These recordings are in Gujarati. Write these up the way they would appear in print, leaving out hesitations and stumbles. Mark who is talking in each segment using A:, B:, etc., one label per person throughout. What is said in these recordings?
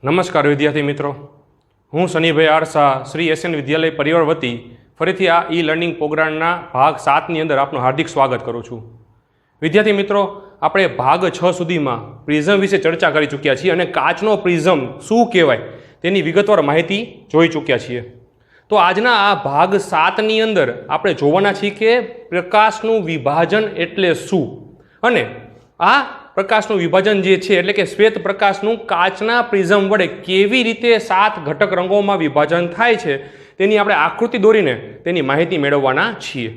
A: નમસ્કાર વિદ્યાર્થી મિત્રો, હું શનિભાઈ આરસા શ્રી એસએન વિદ્યાલય પરિવાર વતી ફરીથી આ ઈ લર્નિંગ પ્રોગ્રામના ભાગ 7ની અંદર આપનું હાર્દિક સ્વાગત કરું છું. વિદ્યાર્થી મિત્રો, આપણે ભાગ 6 સુધીમાં પ્રિઝમ વિશે ચર્ચા કરી ચૂક્યા છીએ અને કાચનો પ્રિઝમ શું કહેવાય તેની વિગતવાર માહિતી જોઈ ચૂક્યા છીએ. તો આજના આ ભાગ 7ની અંદર આપણે જોવાના છીએ કે પ્રકાશનું વિભાજન એટલે શું અને આ પ્રકાશનું વિભાજન જે છે એટલે કે શ્વેત પ્રકાશનું કાચના પ્રિઝમ વડે કેવી રીતે 7 ઘટક રંગોમાં વિભાજન થાય છે તેની આપણે આકૃતિ દોરીને તેની માહિતી મેળવવાના છીએ.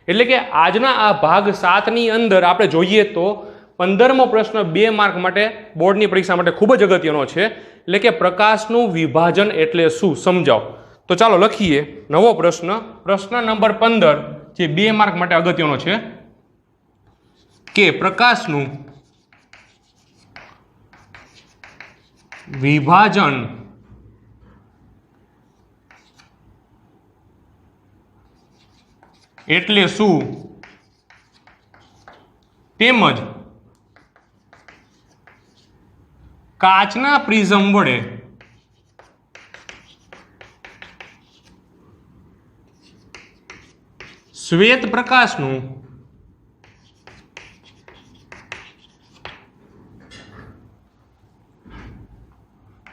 A: એટલે કે આજના આ ભાગ 7ની અંદર આપણે જોઈએ તો 15મો પ્રશ્ન 2 માર્ક માટે બોર્ડની પરીક્ષા માટે ખૂબ જ અગત્યનો છે. એટલે કે પ્રકાશનું વિભાજન એટલે શું સમજાવો. તો ચાલો લખીએ નવો પ્રશ્ન. પ્રશ્ન નંબર 15 જે 2 માર્ક માટે અગત્યનો છે કે પ્રકાશનું વિભાજન એટલે શું તેમજ કાચના પ્રિઝમ વડે શ્વેત પ્રકાશનું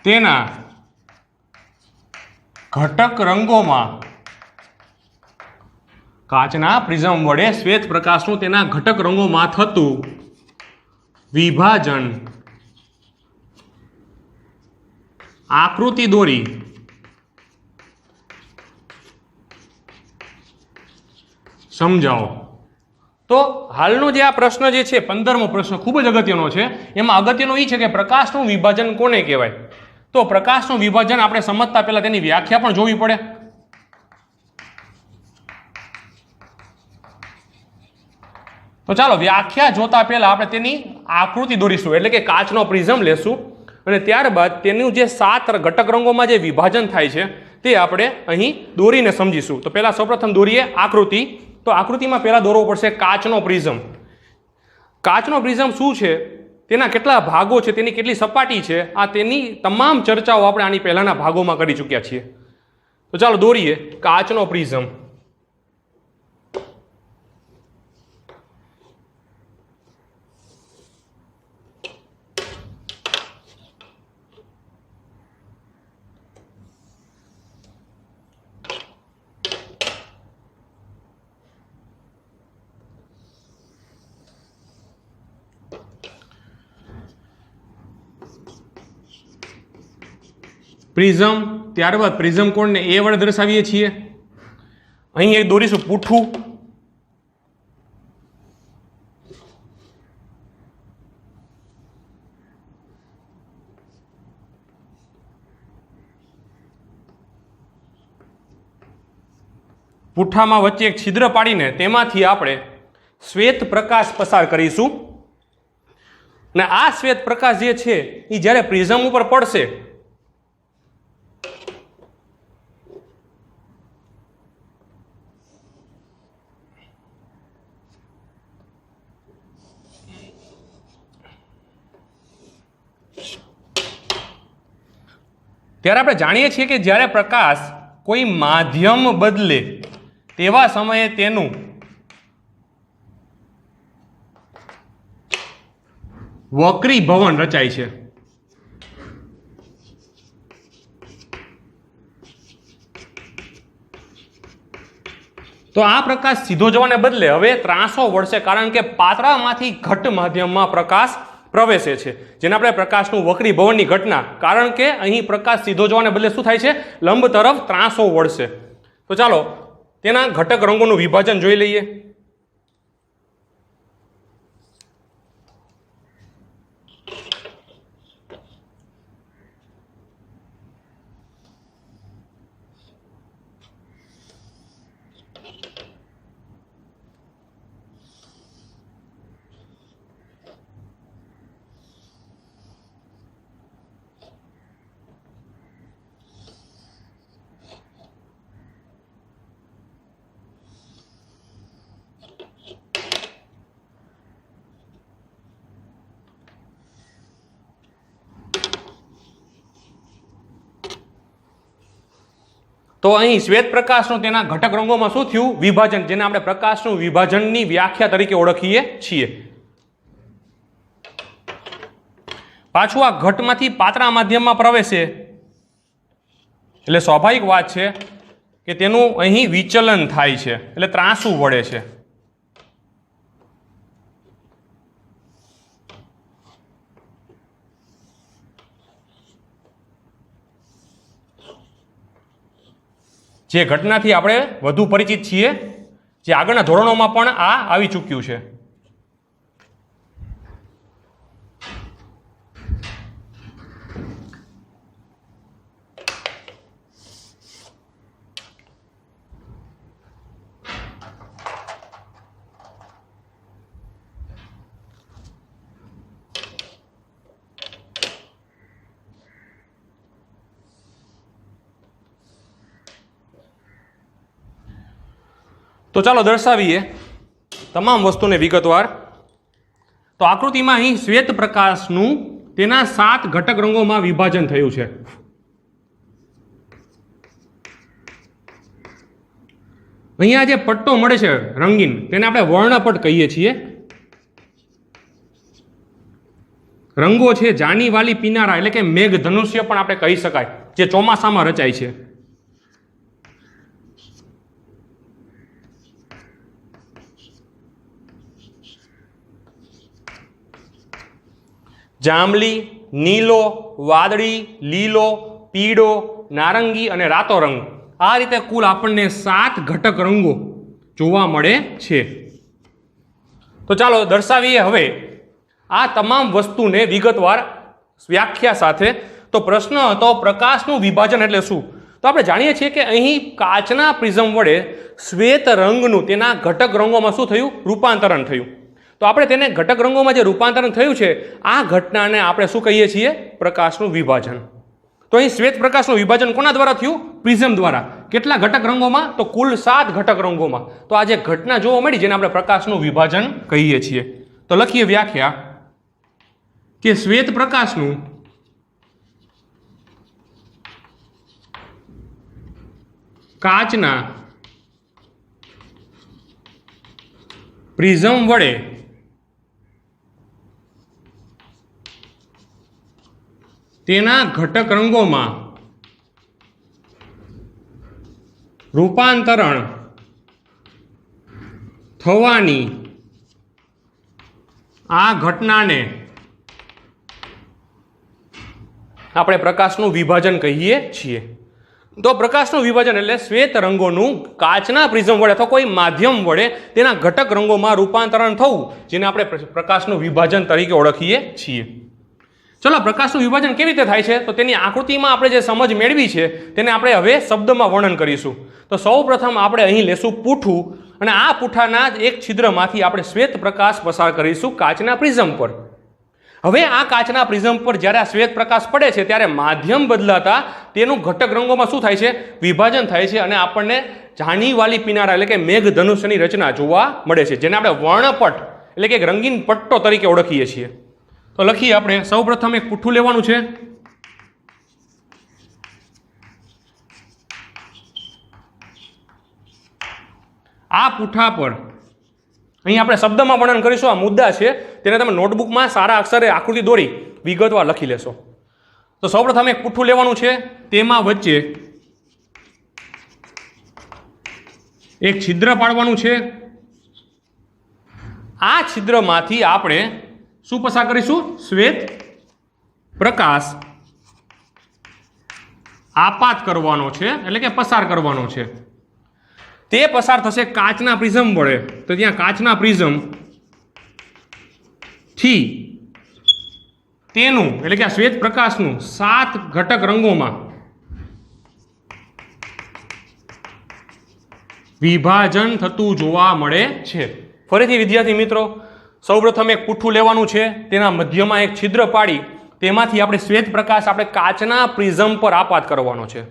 A: તેના ઘટક રંગોમાં કાચના પ્રિઝમ વડે શ્વેત પ્રકાશનું તેના ઘટક રંગોમાં થતું વિભાજન આકૃતિ દોરી સમજાવો. તો હાલનો જે આ પ્રશ્ન જે છે 15મો પ્રશ્ન ખૂબ જ અગત્યનો છે. એમાં અગત્યનું એ છે કે પ્રકાશનું વિભાજન કોને કહેવાય. તો પ્રકાશનું વિભાજન આપણે સમજતા પહેલા તેની વ્યાખ્યા પણ જોવી પડે. તો ચાલો વ્યાખ્યા જોતા પહેલા આપણે તેની આકૃતિ દોરીશું. એટલે કે કાચનો પ્રિઝમ લેશું અને ત્યારબાદ તેનું જે 7 ઘટક રંગોમાં જે વિભાજન થાય છે તે આપણે અહીં દોરીને સમજીશું. તો પહેલા સૌપ્રથમ દોરીએ આકૃતિ. તો આકૃતિમાં પહેલા દોરવો પડશે કાચનો પ્રિઝમ. કાચનો પ્રિઝમ શું છે, તેના કેટલા ભાગો છે, તેની કેટલી સપાટી છે, આ તેની તમામ ચર્ચાઓ આપણે આની પહેલાના ભાગોમાં કરી ચૂક્યા છીએ. તો ચાલો દોરીએ કાચનો પ્રિઝમ. પ્રિઝમ, ત્યારબાદ પ્રિઝમ કોણને એ વડે દર્શાવીએ છીએ. અહીં એક દોરીશું પૂઠું. પૂઠામાં વચ્ચે એક છિદ્ર પાડીને તેમાંથી આપણે શ્વેત પ્રકાશ પસાર કરીશું અને આ શ્વેત પ્રકાશ જે છે એ જ્યારે પ્રિઝમ ઉપર પડશે ત્યારે આપણે જાણીએ છીએ કે જ્યારે પ્રકાશ કોઈ માધ્યમ બદલે તેવા સમયે તેનું વક્રીભવન રચાય છે. તો આ પ્રકાશ સીધો જવાને બદલે હવે ત્રાંસો વળશે, કારણ કે પાતળામાંથી ઘટ માધ્યમમાં પ્રકાશ પ્રવેશે છે, જેને આપણે પ્રકાશનું વક્રીભવનની ઘટના. કારણ કે અહીં પ્રકાશ સીધો જવાને બદલે શું થાય છે, લંબ તરફ ત્રાંસો વળશે. તો ચાલો તેના ઘટક રંગોનું વિભાજન જોઈ લઈએ. તો અહીં શ્વેત પ્રકાશનું તેના ઘટક રંગોમાં શું થયું? વિભાજન, જેને આપણે પ્રકાશનું વિભાજનની વ્યાખ્યા તરીકે ઓળખીએ છીએ. પાછું આ ઘટમાંથી પાતળા માધ્યમમાં પ્રવેશે એટલે સ્વાભાવિક વાત છે કે તેનું અહીં વિચલન થાય છે, એટલે ત્રાંસું વળે છે. જે ઘટનાથી આપણે વધુ પરિચિત છીએ, જે આગળના ધોરણોમાં પણ આ આવી ચૂક્યું છે. તો ચાલો દર્શાવીએ તમામ વસ્તુને વિગતવાર. તો આકૃતિમાં અહીં શ્વેત પ્રકાશનું તેના 7 ઘટક રંગોમાં વિભાજન થયું છે. અહીંયા જે પટ્ટો મળે છે રંગીન, તેને આપણે વર્ણપટ કહીએ છીએ. રંગો છે જાની વાલી પીનારા, એટલે કે મેઘ ધનુષ્ય પણ આપણે કહી શકાય, જે ચોમાસામાં રચાય છે. જાંબલી, નીલો, વાદળી, લીલો, પીળો, નારંગી અને રાતો રંગ, આ રીતે કુલ આપણને 7 ઘટક રંગો જોવા મળે છે. તો ચાલો દર્શાવીએ હવે આ તમામ વસ્તુને વિગતવાર વ્યાખ્યા સાથે. તો પ્રશ્ન હતો પ્રકાશનું વિભાજન એટલે શું? તો આપણે જાણીએ છીએ કે અહીં કાચના પ્રિઝમ વડે શ્વેત રંગનું તેના ઘટક રંગોમાં શું થયું? રૂપાંતરણ થયું. તો આપણે તેને ઘટક રંગોમાં જે રૂપાંતરણ થયું છે, આ ઘટનાને આપણે શું કહીએ છીએ? પ્રકાશનું વિભાજન. તો અહીં શ્વેત પ્રકાશનું વિભાજન કોના દ્વારા થયું? પ્રિઝમ દ્વારા. કેટલા ઘટક રંગોમાં? તો કુલ 7 ઘટક રંગોમાં. તો આ જે ઘટના જોવા મળી, જેને આપણે પ્રકાશનું વિભાજન કહીએ છીએ. તો લખીએ વ્યાખ્યા કે શ્વેત પ્રકાશનું કાચના પ્રિઝમ વડે તેના ઘટક રંગોમાં રૂપાંતરણ થવાની આ ઘટનાને આપણે પ્રકાશનું વિભાજન કહીએ છીએ. તો પ્રકાશનું વિભાજન એટલે શ્વેત રંગોનું કાચના પ્રિઝમ વડે અથવા કોઈ માધ્યમ વડે તેના ઘટક રંગોમાં રૂપાંતરણ થવું, જેને આપણે પ્રકાશનું વિભાજન તરીકે ઓળખીએ છીએ. ચલો, પ્રકાશનું વિભાજન કેવી રીતે થાય છે? તો તેની આકૃતિમાં આપણે જે સમજ મેળવી છે તેને આપણે હવે શબ્દમાં વર્ણન કરીશું. તો સૌપ્રથમ આપણે અહીં લેશું પૂઠું, અને આ પૂઠાના જ એક છિદ્રમાંથી આપણે શ્વેત પ્રકાશ પસાર કરીશું કાચના પ્રિઝમ પર. હવે આ કાચના પ્રિઝમ પર જ્યારે આ શ્વેત પ્રકાશ પડે છે ત્યારે માધ્યમ બદલાતા તેનું ઘટક રંગોમાં શું થાય છે? વિભાજન થાય છે, અને આપણને જાનીવાલી પીનારા એટલે કે મેઘ ધનુષ્યની રચના જોવા મળે છે, જેને આપણે વર્ણપટ એટલે કે રંગીન પટ્ટો તરીકે ઓળખીએ છીએ. તો લખીએ આપણે. સૌપ્રથમ એક પૂઠું લેવાનું છે. આ પૂઠા પર અહીં આપણે શબ્દમાં વર્ણન કરીશું. આ મુદ્દા છે, તેને તમે નોટબુકમાં સારા અક્ષરે આકૃતિ દોરી વિગતવાર લખી લેશો. તો સૌપ્રથમ એક પૂઠું લેવાનું છે, તેમાં વચ્ચે એક છિદ્ર પાડવાનું છે. આ છિદ્રમાંથી આપણે શું પસાર કરીશું? શ્વેત પ્રકાશ આપાત કરવાનો છે, એટલે કે પસાર કરવાનો છે. તે પસાર થશે કાચના પ્રિઝમ વડે. તો ત્યાં કાચના પ્રિઝમ થી તેનું એટલે કે આ શ્વેત પ્રકાશનું 7 ઘટક રંગોમાં વિભાજન થતું જોવા મળે છે. ફરીથી વિદ્યાર્થી મિત્રો, સૌપ્રથમ એક પૂઠું લેવાનું છે, તેના મધ્યમાં એક છિદ્ર પાડી તેમાંથી આપણે શ્વેત પ્રકાશ આપણે કાચના પ્રિઝમ પર આપાત કરવાનો છે.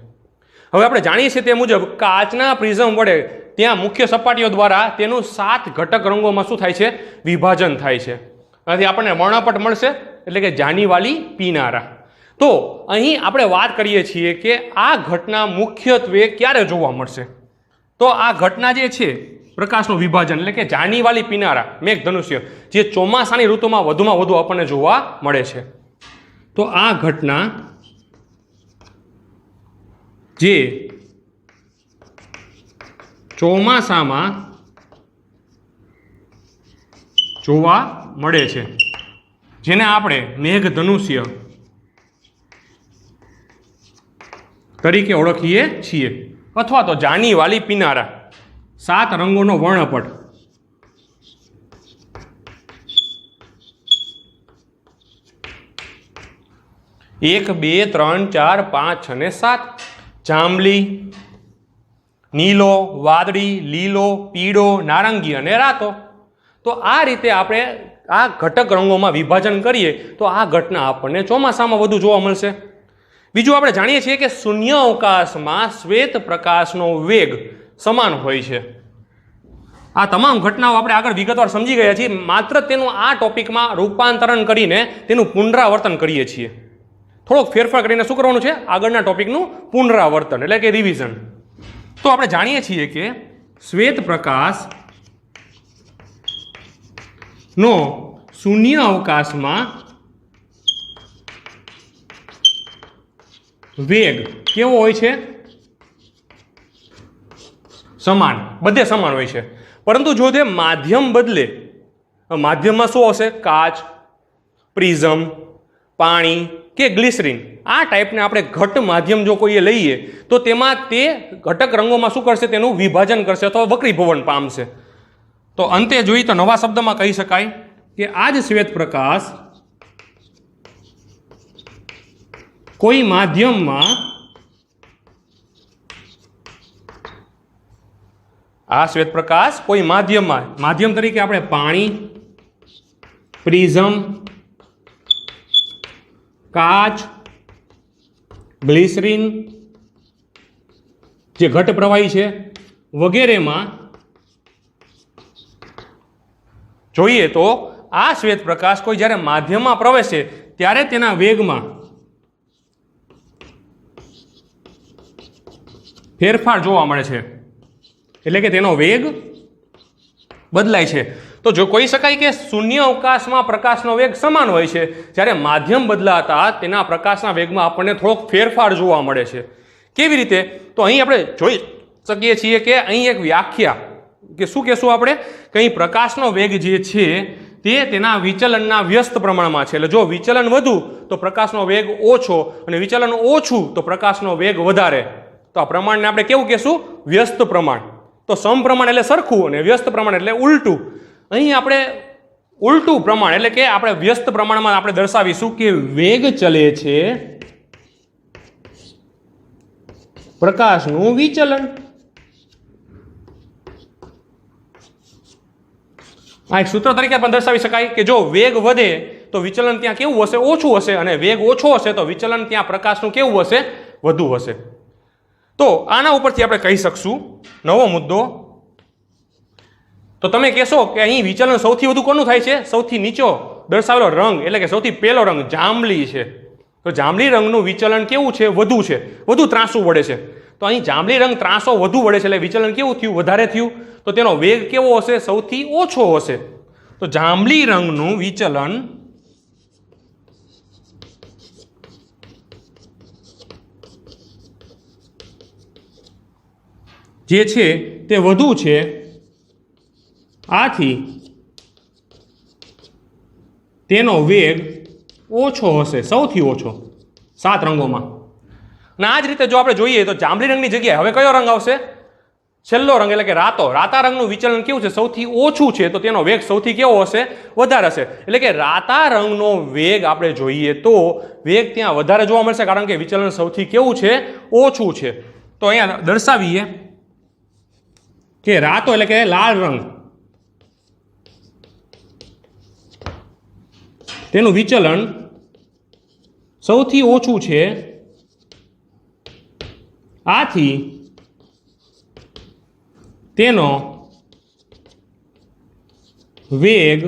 A: હવે આપણે જાણીએ છીએ તે મુજબ કાચના પ્રિઝમ વડે ત્યાં મુખ્ય સપાટીઓ દ્વારા તેનું 7 ઘટક રંગોમાં શું થાય છે? વિભાજન થાય છે. આથી આપણને વર્ણપટ મળશે, એટલે કે જાનીવાલી પીનારા. તો અહીં આપણે વાત કરીએ છીએ કે આ ઘટના મુખ્યત્વે ક્યારે જોવા મળશે? તો આ ઘટના જે છે પ્રકાશનું વિભાજન એટલે કે જાનીવાલી પીનારા મેઘધનુષ્ય જે ચોમાસાની ઋતુમાં વધુમાં વધુ આપણને જોવા મળે છે. તો આ ઘટના જે ચોમાસામાં જોવા મળે છે જેને આપણે મેઘધનુષ્ય તરીકે ઓળખીએ છીએ, અથવા તો જાનીવાલી પીનારા, 7 રંગોનો વર્ણપટ. એક, 2, 3, 4, 5, 6 અને 7. જાંબલી, નીલો, વાદળી, લીલો, પીળો, નારંગી અને રાતો. તો આ રીતે આપણે આ ઘટક રંગોમાં વિભાજન કરીએ તો આ ઘટના આપણને ચોમાસામાં વધુ જોવા મળશે. બીજું આપણે જાણીએ છીએ કે શૂન્ય અવકાશમાં શ્વેત પ્રકાશનો વેગ સમાન હોય છે. આ તમામ ઘટનાઓ આપણે આગળ વિગતવાર સમજી ગયા છીએ, માત્ર તેનું આ ટોપિકમાં રૂપાંતરણ કરીને તેનું પુનરાવર્તન કરીએ છીએ. થોડોક ફેરફાર કરીને શું કરવાનું છે? આગળના ટોપિકનું પુનરાવર્તન એટલે કે રિવિઝન. તો આપણે જાણીએ છીએ કે શ્વેત પ્રકાશ નો શૂન્ય અવકાશમાં વેગ કેવો હોય છે? સમાન, બધે સમાન હોય છે. પરંતુ જો તે માધ્યમ બદલે, માધ્યમમાં શું હશે? કાચ, પ્રિઝમ, પાણી કે ગ્લિસરીન, આ ટાઈપને આપણે ઘટ માધ્યમ જો કોઈએ લઈએ તો તેમાં તે ઘટક રંગોમાં શું કરશે? તેનું વિભાજન કરશે અથવા વક્રીભવન પામશે. તો અંતે જોઈએ તો નવા શબ્દમાં કહી શકાય કે આ જ શ્વેત પ્રકાશ કોઈ માધ્યમમાં, આ શ્વેત પ્રકાશ કોઈ માધ્યમમાં, માધ્યમ તરીકે આપણે પાણી, પ્રિઝમ, કાચ, ગ્લિસરીન જે ઘટ પ્રવાહી છે વગેરેમાં જોઈએ તો આ શ્વેત પ્રકાશ કોઈ જ્યારે માધ્યમમાં પ્રવેશે ત્યારે તેના વેગમાં ફેરફાર જોવા મળે છે, એટલે કે તેનો વેગ બદલાય છે. તો જો કહી શકાય કે શૂન્ય અવકાશમાં પ્રકાશનો વેગ સમાન હોય છે, જ્યારે માધ્યમ બદલાતા તેના પ્રકાશના વેગમાં આપણને થોડોક ફેરફાર જોવા મળે છે. કેવી રીતે? તો અહીં આપણે જોઈ શકીએ છીએ કે અહીં એક વ્યાખ્યા કે શું કહેશું આપણે કે અહીં પ્રકાશનો વેગ જે છે તે તેના વિચલનના વ્યસ્ત પ્રમાણમાં છે. એટલે જો વિચલન વધુ તો પ્રકાશનો વેગ ઓછો અને વિચલન ઓછું તો પ્રકાશનો વેગ વધારે. તો આ પ્રમાણને આપણે કેવું કહેશું? વ્યસ્ત પ્રમાણ. તો સમપ્રમાણ એટલે સરખું અને વ્યસ્ત પ્રમાણ એટલે ઉલટું. અહીં આપણે ઉલટું પ્રમાણ એટલે કે આપણે વ્યસ્ત પ્રમાણમાં આપણે દર્શાવીશું કે વેગ ચલે છે પ્રકાશનું વિચલન. આ એક સૂત્ર તરીકે પણ દર્શાવી શકાય કે જો વેગ વધે તો વિચલન ત્યાં કેવું હશે? ઓછું હશે, અને વેગ ઓછો હશે તો વિચલન ત્યાં પ્રકાશનું કેવું હશે? વધુ હશે. તો આના ઉપરથી આપણે કહી શકશું નવો મુદ્દો. તો તમે કહેશો કે અહીં વિચલન સૌથી વધુ કોનું થાય છે? સૌથી નીચો દર્શાવેલો રંગ એટલે કે સૌથી પહેલો રંગ જાંબલી છે. તો જાંબલી રંગનું વિચલન કેવું છે? વધુ છે, વધુ ત્રાંસું વળે છે. તો અહીં જાંબલી રંગ ત્રાંસો વધુ વળે છે એટલે વિચલન કેવું થયું? વધારે થયું. તો તેનો વેગ કેવો હશે? સૌથી ઓછો હશે. તો જાંબલી રંગનું વિચલન જે છે તે વધુ છે, આથી તેનો વેગ ઓછો હશે, સૌથી ઓછો 7 રંગોમાં. અને આ જ રીતે જો આપણે જોઈએ તો જાંબલી રંગની જગ્યાએ હવે કયો રંગ આવશે? છેલ્લો રંગ એટલે કે રાતો. રાતા રંગનું વિચલન કેવું છે? સૌથી ઓછું છે, તો તેનો વેગ સૌથી કેવો હશે? વધારે હશે. એટલે કે રાતા રંગનો વેગ આપણે જોઈએ તો વેગ ત્યાં વધારે જોવા મળશે, કારણ કે વિચલન સૌથી કેવું છે? ઓછું છે. તો અહીંયા દર્શાવીએ કે રાતો એટલે કે લાલ રંગ, તેનું વિચલન સૌથી ઓછું છે, આથી તેનો વેગ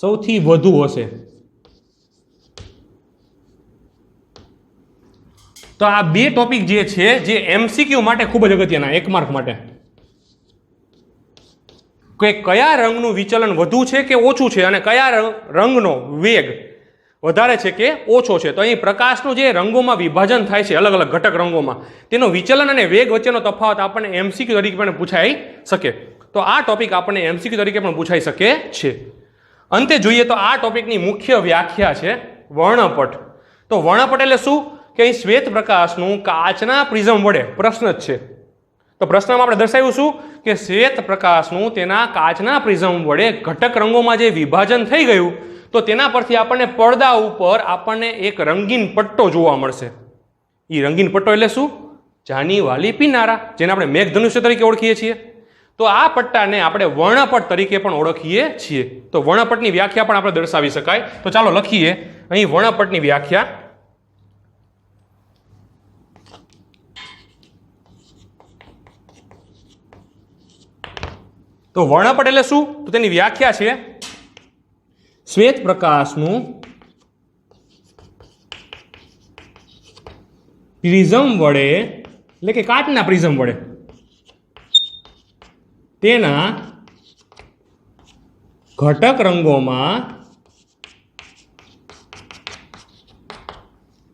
A: સૌથી વધુ હશે. તો આ બે ટોપિક જે છે જે એમસીક્યુ માટે ખૂબ જ અગત્યના, 1 માર્ક માટે, કે કયા રંગનું વિચલન વધુ છે કે ઓછું છે અને કયા રંગનો વેગ વધારે છે કે ઓછો છે. તો અહીં પ્રકાશનું જે રંગોમાં વિભાજન થાય છે, અલગ અલગ ઘટક રંગોમાં, તેનો વિચલન અને વેગ વચ્ચેનો તફાવત આપણને એમસીક્યુ તરીકે પણ પૂછાઈ શકે. તો આ ટોપિક આપણને એમસીક્યુ તરીકે પણ પૂછાઈ શકે છે. અંતે જોઈએ તો આ ટોપિકની મુખ્ય વ્યાખ્યા છે વર્ણપટ. તો વર્ણપટ એટલે શું? કે અહીં શ્વેત પ્રકાશનું કાચના પ્રિઝમ વડે, પ્રશ્ન જ છે, તો પ્રશ્નમાં આપણે દર્શાવ્યું શું કે શ્વેત પ્રકાશનું તેના કાચના પ્રિઝમ વડે ઘટક રંગોમાં જે વિભાજન થઈ ગયું, તો તેના પરથી આપણને પડદા ઉપર આપણને એક રંગીન પટ્ટો જોવા મળશે. એ રંગીન પટ્ટો એટલે શું? જાની વાલી પીનારા, જેને આપણે મેઘધનુષ્ય તરીકે ઓળખીએ છીએ. તો આ પટ્ટાને આપણે વર્ણપટ તરીકે પણ ઓળખીએ છીએ. તો વર્ણપટની વ્યાખ્યા પણ આપણે દર્શાવી શકાય. તો ચાલો લખીએ અહીં વર્ણપટની વ્યાખ્યા. તો વર્ણપટ એટલે શું? તો તેની વ્યાખ્યા છે શ્વેત પ્રકાશનું પ્રિઝમ વડે, એટલે કે કાચના પ્રિઝમ વડે, તેના ઘટક રંગોમાં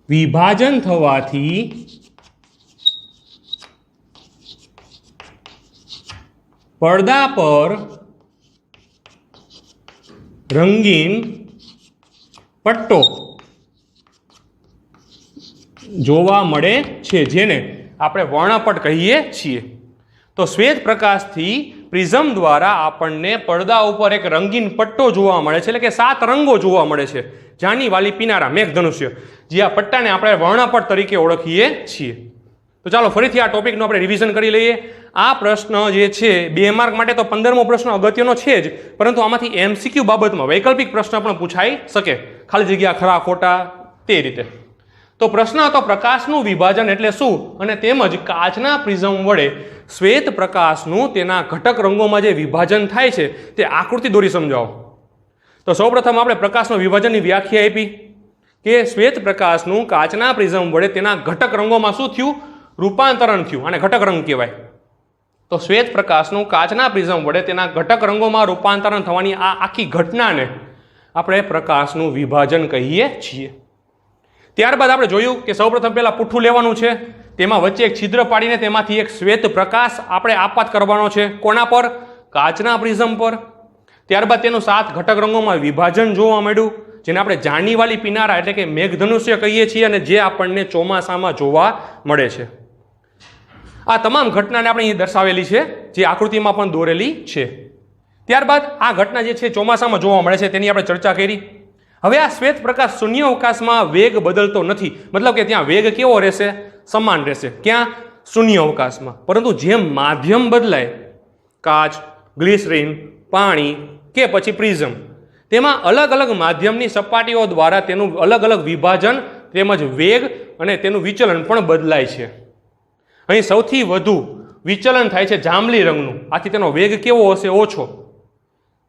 A: વિભાજન થવાથી પડદા પર રંગીન પટ્ટો જોવા મળે છે, જેને આપણે વર્ણપટ કહીએ છીએ. તો શ્વેત પ્રકાશથી પ્રિઝમ દ્વારા આપણને પડદા ઉપર એક રંગીન પટ્ટો જોવા મળે છે, એટલે કે 7 રંગો જોવા મળે છે. જાની વાલી પીનારા, મેઘધનુષ્ય, જે આ પટ્ટાને આપણે વર્ણપટ તરીકે ઓળખીએ છીએ. તો ચાલો ફરીથી આ ટોપિકનું આપણે રિવિઝન કરી લઈએ. આ પ્રશ્ન જે છે 2 માર્ક માટે તો 15મો પ્રશ્ન અગત્યનો છે જ, પરંતુ આમાંથી એમસીક્યુ બાબતમાં વૈકલ્પિક પ્રશ્ન પણ પૂછાઈ શકે, ખાલી જગ્યા ખરા ખોટા તે રીતે. તો પ્રશ્ન હતો પ્રકાશનું વિભાજન એટલે શું, અને તેમજ કાચના પ્રિઝમ વડે શ્વેત પ્રકાશનું તેના ઘટક રંગોમાં જે વિભાજન થાય છે તે આકૃતિ દોરી સમજાવો. તો સૌપ્રથમ આપણે પ્રકાશનું વિભાજનની વ્યાખ્યા આપી કે શ્વેત પ્રકાશનું કાચના પ્રિઝમ વડે તેના ઘટક રંગોમાં શું થયું? રૂપાંતરણ થયું, અને ઘટક રંગ કહેવાય. તો શ્વેત પ્રકાશનું કાચના પ્રિઝમ વડે તેના ઘટક રંગોમાં રૂપાંતરણ થવાની આ આખી ઘટનાને આપણે પ્રકાશનું વિભાજન કહીએ છીએ. ત્યારબાદ આપણે જોયું કે સૌપ્રથમ પહેલા પુઠ્ઠું લેવાનું છે, તેમાં વચ્ચે એક છિદ્ર પાડીને તેમાંથી એક શ્વેત પ્રકાશ આપણે આપાત કરવાનો છે. કોના પર? કાચના પ્રિઝમ પર. ત્યારબાદ તેનું 7 ઘટક રંગોમાં વિભાજન જોવા મળ્યું, જેને આપણે જાની વાલી પીનારા એટલે કે મેઘધનુષ્ય કહીએ છીએ, અને જે આપણને ચોમાસામાં જોવા મળે છે. આ તમામ ઘટનાને આપણે અહીં દર્શાવેલી છે, જે આકૃતિમાં પણ દોરેલી છે. ત્યારબાદ આ ઘટના જે છે ચોમાસામાં જોવા મળે છે તેની આપણે ચર્ચા કરી. હવે આ શ્વેત પ્રકાશ શૂન્ય અવકાશમાં વેગ બદલતો નથી, મતલબ કે ત્યાં વેગ કેવો રહેશે? સમાન રહેશે. ક્યાં? શૂન્ય અવકાશમાં. પરંતુ જેમ માધ્યમ બદલાય, કાચ, ગ્લિસરીન, પાણી કે પછી પ્રિઝમ, તેમાં અલગ અલગ માધ્યમની સપાટીઓ દ્વારા તેનું અલગ અલગ વિભાજન તેમજ વેગ અને તેનું વિચલન પણ બદલાય છે. અહીં સૌથી વધુ વિચલન થાય છે જાંબલી રંગનું, આથી તેનો વેગ કેવો હશે? ઓછો.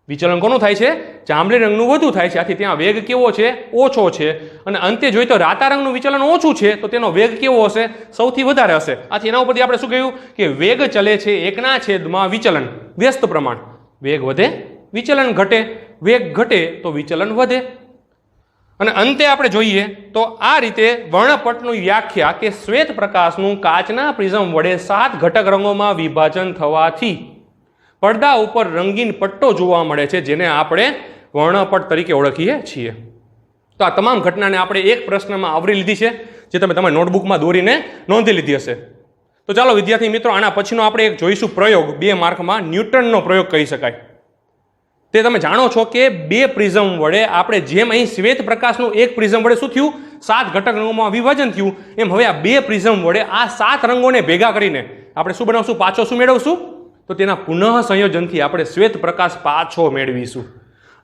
A: વિચલન કોનું થાય છે? જાંબલી રંગનું વધુ થાય છે, આથી ત્યાં વેગ કેવો છે? ઓછો છે. અને અંતે જોઈએ તો રાતા રંગનું વિચલન ઓછું છે, તો તેનો વેગ કેવો હશે? સૌથી વધારે હશે. આથી એના ઉપરથી આપણે શું કહ્યું કે વેગ ચલે છે 1/માં વિચલન, વ્યસ્ત પ્રમાણ. વેગ વધે, વિચલન ઘટે, વેગ ઘટે તો વિચલન વધે. અને અંતે આપણે જોઈએ તો આ રીતે વર્ણપટની વ્યાખ્યા કે શ્વેત પ્રકાશનું કાચના પ્રિઝમ વડે 7 ઘટક રંગોમાં વિભાજન થવાથી પડદા ઉપર રંગીન પટ્ટો જોવા મળે છે, જેને આપણે વર્ણપટ તરીકે ઓળખીએ છીએ. તો આ તમામ ઘટનાને આપણે એક પ્રશ્નમાં આવરી લીધી છે, જે તમે તમારી નોટબુકમાં દોરીને નોંધી લીધી હશે. તો ચાલો વિદ્યાર્થી મિત્રો, આના પછીનો આપણે એક જોઈશું પ્રયોગ, 2 માર્કમાં ન્યૂટનનો પ્રયોગ કહી શકાય. તે તમે જાણો છો કે 2 પ્રિઝમ વડે આપણે જેમ અહીં શ્વેત પ્રકાશનું એક પ્રિઝમ વડે શું થયું? 7 ઘટક રંગોમાં વિભાજન થયું, એમ હવે આ 2 પ્રિઝમ વડે આ 7 રંગોને ભેગા કરીને આપણે શું બનાવશું? પાછો શું મેળવશું? તો તેના પુનઃ સંયોજનથી આપણે શ્વેત પ્રકાશ પાછો મેળવીશું.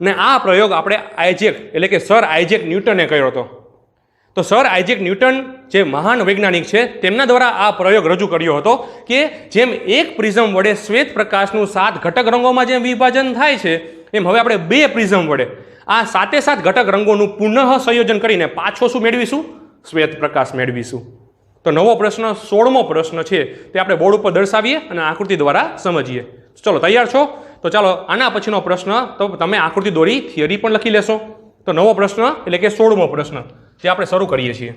A: અને આ પ્રયોગ આપણે આઇઝેક એટલે કે સર આઇઝેક ન્યૂટને કર્યો હતો. તો સર આઇઝેક ન્યૂટન જે મહાન વૈજ્ઞાનિક છે, તેમના દ્વારા આ પ્રયોગ રજૂ કર્યો હતો કે જેમ એક પ્રિઝમ વડે શ્વેત પ્રકાશનું 7 ઘટક રંગોમાં જેમ વિભાજન થાય છે, એમ હવે આપણે 2 પ્રિઝમ વડે આ 7 ઘટક રંગોનું પુનઃ સંયોજન કરીને પાછો શું મેળવીશું? શ્વેત પ્રકાશ મેળવીશું. તો તો નવો પ્રશ્ન 16મો પ્રશ્ન છે તે આપણે બોર્ડ ઉપર દર્શાવીએ અને આકૃતિ દ્વારા સમજીએ. ચલો તૈયાર છો? તો ચાલો આના પછીનો પ્રશ્ન તો તમે આકૃતિ દોરી થિયરી પણ લખી લેશો. તો નવો પ્રશ્ન એટલે કે 16મો પ્રશ્ન જે આપણે શરૂ કરીએ છીએ.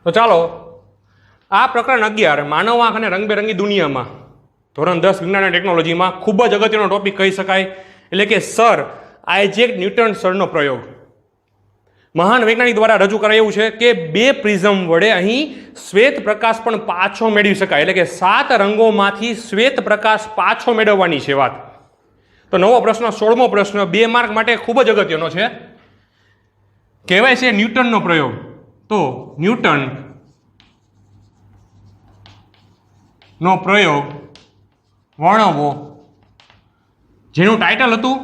A: તો ચાલો આ પ્રકરણ 11 માનવ આંખ અને રંગબેરંગી દુનિયામાં ધોરણ 10 વિજ્ઞાન અને ટેકનોલોજીમાં ખૂબ જ અગત્યનો ટોપિક કહી શકાય. એટલે કે સર આઇઝેક ન્યૂટન સરનો પ્રયોગ મહાન વૈજ્ઞાનિક દ્વારા રજૂ કરાયું છે કે 2 પ્રિઝમ વડે અહીં શ્વેત પ્રકાશ પણ પાછો મેળવી શકાય. એટલે કે 7 રંગોમાંથી શ્વેત પ્રકાશ પાછો મેળવવાની છે વાત. તો નવો પ્રશ્ન 16મો પ્રશ્ન 2 માર્ક માટે ખૂબ જ અગત્યનો છે. કહેવાય છે ન્યૂટનનો પ્રયોગ. તો ન્યૂટન નો પ્રયોગ વર્ણવો, જેનું ટાઇટલ હતું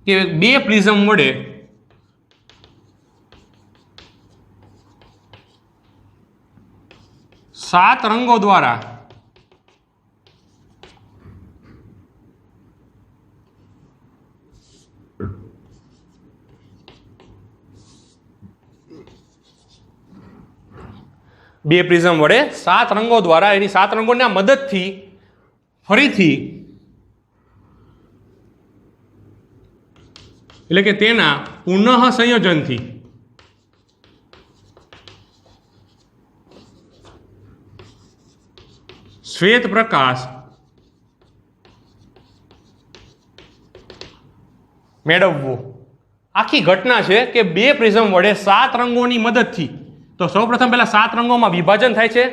A: કે 2 પ્રિઝમ વડે સાત રંગો દ્વારા બે પ્રિઝમ વડે 7 રંગો દ્વારા એની 7 રંગોના મદદથી ફરીથી એટલે કે તેના પુનઃ સંયોજનથી શ્વેત પ્રકાશ મેળવવો. આખી ઘટના છે કે 2 પ્રિઝમ વડે 7 રંગોની મદદથી તો સૌપ્રથમ પહેલા 7 રંગોમાં વિભાજન થાય છે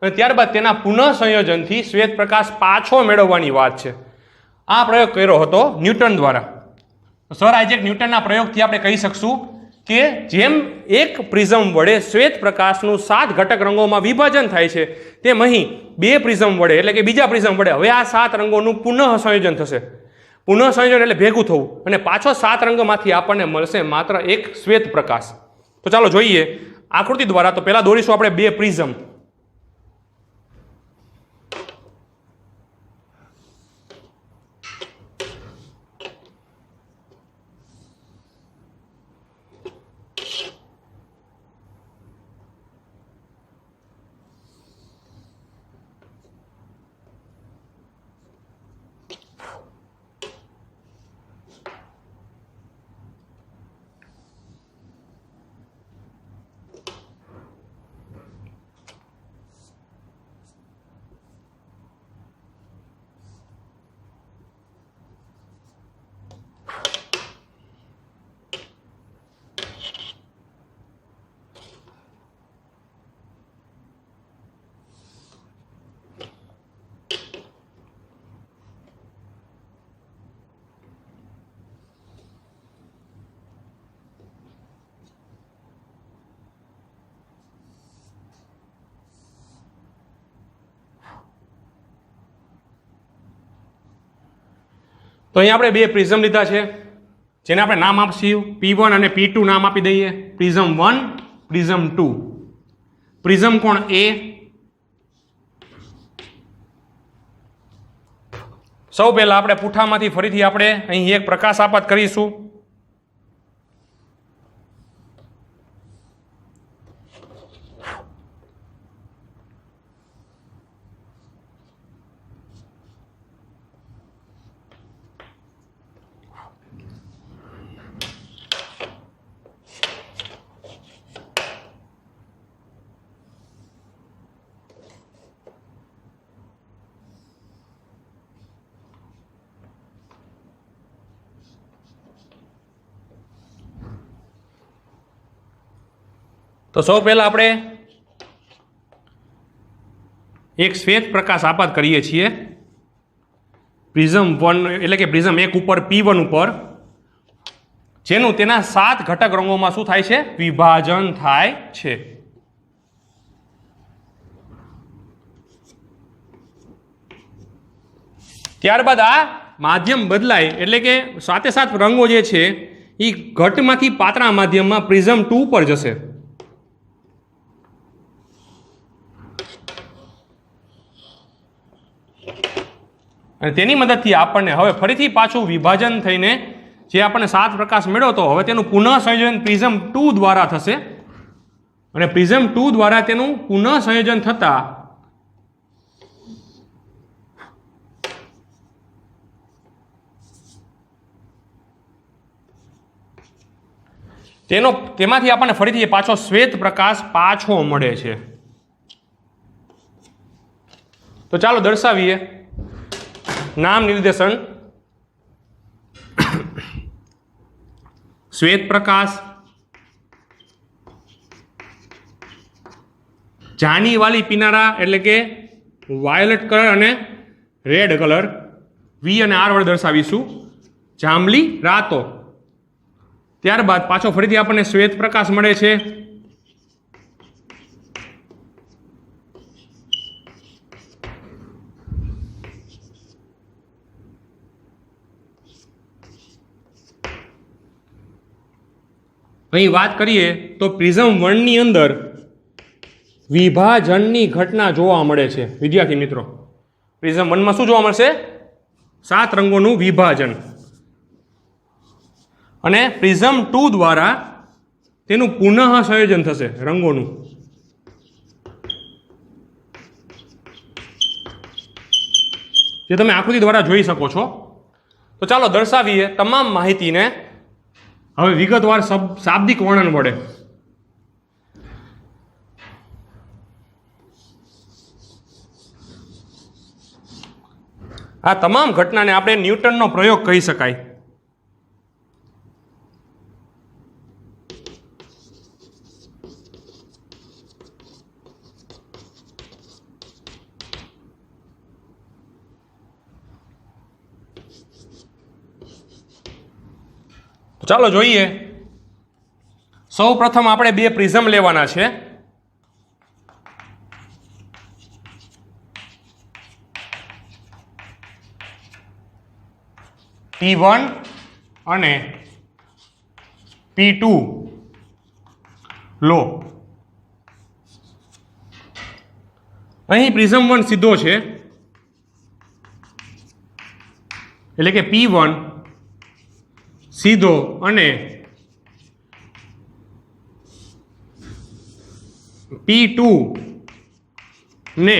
A: અને ત્યારબાદ તેના પુનઃ સંયોજનથી શ્વેત પ્રકાશ પાછો મેળવવાની વાત છે. આ પ્રયોગ કર્યો હતો ન્યૂટન દ્વારા. સર આઇઝેક ન્યૂટનના પ્રયોગથી આપણે કહી શકશું કે જેમ એક પ્રિઝમ વડે શ્વેત પ્રકાશનું 7 ઘટક રંગોમાં વિભાજન થાય છે તેમ અહીં 2 પ્રિઝમ વડે એટલે કે બીજા પ્રિઝમ વડે હવે આ 7 રંગોનું પુનઃ સંયોજન થશે. પુનઃ સંયોજન એટલે ભેગું થવું અને પાછો 7 રંગમાંથી આપણને મળશે માત્ર એક શ્વેત પ્રકાશ. તો ચાલો જોઈએ આકૃતિ દ્વારા. તો પહેલા દોરીશું આપણે 2 પ્રિઝમ. તો અહીં આપણે બે પ્રિઝમ લીધા છે, જેને આપણે નામ આપશું P1 અને P2 નામ આપી દઈએ. Prism 1, prism 2. પ્રિઝમ કોણ A. સૌ પહેલા આપણે પૂઠામાંથી ફરીથી આપણે અહીં એક પ્રકાશ આપાત કરીશું. તો સૌ પહેલા આપણે એક શ્વેત પ્રકાશ આપાત કરીએ છીએ પ્રિઝમ 1 એટલે કે પ્રિઝમ 1 ઉપર P1 ઉપર, જેનું તેના 7 ઘટક રંગોમાં શું થાય છે? વિભાજન થાય છે. ત્યારબાદ આ માધ્યમ બદલાય એટલે કે 7 રંગો જે છે એ ઘટમાંથી પાતળા માધ્યમમાં પ્રિઝમ 2 પર જશે. અને તેની મદદથી આપણને હવે ફરીથી પાછું વિભાજન થઈને જે આપણને 7 પ્રકાશ મળ્યો હતો, હવે તેનું પુનઃ સંયોજન પ્રિઝમ 2 દ્વારા થશે. અને પ્રિઝમ 2 દ્વારા તેનું પુનઃ સંયોજન થતા તેમાંથી આપણને ફરીથી પાછો શ્વેત પ્રકાશ પાછો મળે છે. તો ચાલો દર્શાવીએ. નામ નિર્દેશન શ્વેત પ્રકાશ, જાની વાલી પીનારા એટલે કે વાયોલેટ કલર અને રેડ કલર, V અને R વડે દર્શાવીશું. જાંબલી રાતો. ત્યારબાદ પાછો ફરીથી આપણને શ્વેત પ્રકાશ મળે છે. અહીં વાત કરીએ તો પ્રિઝમ 1 ની અંદર વિભાજનની ઘટના જોવા મળે છે. વિદ્યાર્થી મિત્રો, પ્રિઝમ 1 માં શું જોવા મળશે? 7 રંગોનું વિભાજન. અને પ્રિઝમ 2 દ્વારા તેનું પુનઃ સંયોજન થશે રંગોનું. જે તમે આકૃતિ દ્વારા જોઈ શકો છો. તો ચાલો દર્શાવીએ તમામ માહિતીને હવે વિગતવાર શાબ્દિક વર્ણન વડે. આ તમામ ઘટનાને આપણે ન્યૂટનનો પ્રયોગ કહી શકાય. ચાલો જોઈએ. સૌ પ્રથમ આપણે બે પ્રિઝમ લેવાના છે. P1 અને P2 લો. અહીં પ્રિઝમ 1 સીધો છે એટલે કે P1 સીધો અને P2 ને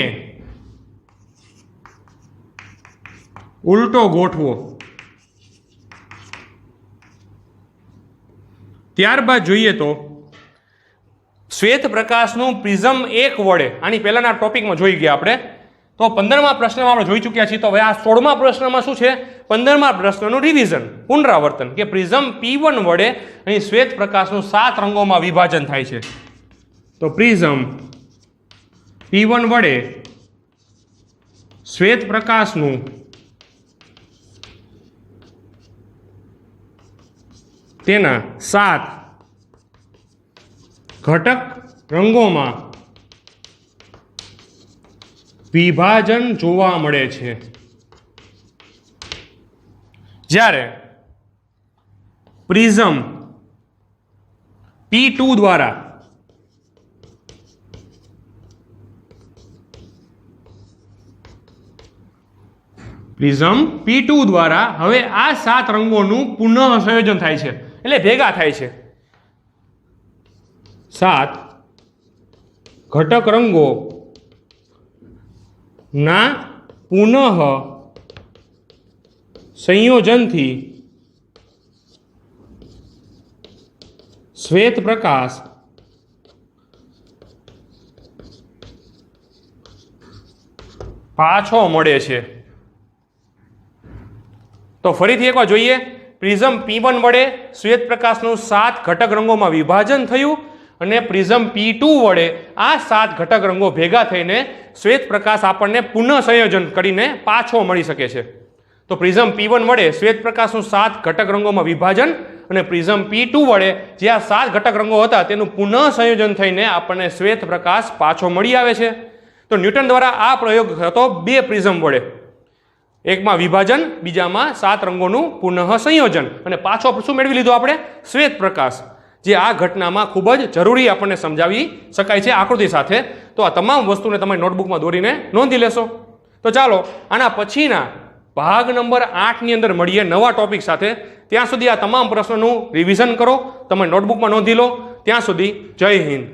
A: ઉલટો ગોઠવો. ત્યારબાદ જોઈએ તો શ્વેત પ્રકાશનું પ્રિઝમ 1 વડે, આની પહેલાના ટોપિકમાં જોઈ ગયા આપણે, તો 15મા પ્રશ્નમાં આપણે જોઈ ચૂક્યા છીએ. તો હવે આ 16મા પ્રશ્નમાં શું છે? 15મા પ્રશ્નનું રિવિઝન, પુનરાવર્તન, કે પ્રિઝમ P1 વડે અહીં શ્વેત પ્રકાશનું 7 રંગોમાં વિભાજન થાય છે. તો પ્રિઝમ P1 વડે શ્વેત પ્રકાશનું તેના 7 ઘટક રંગોમાં વિભાજન જોવા મળે છે. જ્યારે પ્રિઝમ P2 દ્વારા હવે આ 7 રંગોનું પુનઃ સંયોજન થાય છે, એટલે ભેગા થાય છે. 7 ઘટક રંગો ના પુનઃ સંયોજનથી શ્વેત પ્રકાશ પાછો મળે છે. તો ફરીથી એકવાર જોઈએ. પ્રિઝમ P1 વડે શ્વેત પ્રકાશનું 7 ઘટક રંગોમાં વિભાજન થયું અને પ્રિઝમ P2 વડે આ 7 ઘટક રંગો ભેગા થઈને શ્વેત પ્રકાશ આપણને પુનઃ સંયોજન કરીને પાછો મળી શકે છે. તો પ્રિઝમ P1 વડે શ્વેત પ્રકાશનું 7 ઘટક રંગોમાં વિભાજન અને પ્રિઝમ P2 વડે જે આ 7 ઘટક રંગો હતા તેનું પુનઃ સંયોજન થઈને આપણને શ્વેત પ્રકાશ પાછો મળી આવે છે. તો ન્યૂટન દ્વારા આ પ્રયોગ હતો 2 પ્રિઝમ વડે, એકમાં વિભાજન, બીજામાં 7 રંગોનું પુનઃ સંયોજન, અને પાછો શું મેળવી લીધો આપણે? શ્વેત પ્રકાશ, જે આ ઘટનામાં ખૂબ જ જરૂરી આપણને સમજાવી શકાય છે આકૃતિ સાથે. તો આ તમામ વસ્તુને તમે નોટબુકમાં દોરીને નોંધી લેશો. તો ચાલો આના પછીના ભાગ નંબર 8 ની અંદર મળીએ નવા ટોપિક સાથે. ત્યાં સુધી આ તમામ પ્રશ્નોનું રિવિઝન કરો, તમે નોટબુકમાં નોંધી લો. ત્યાં સુધી જય હિન્દ.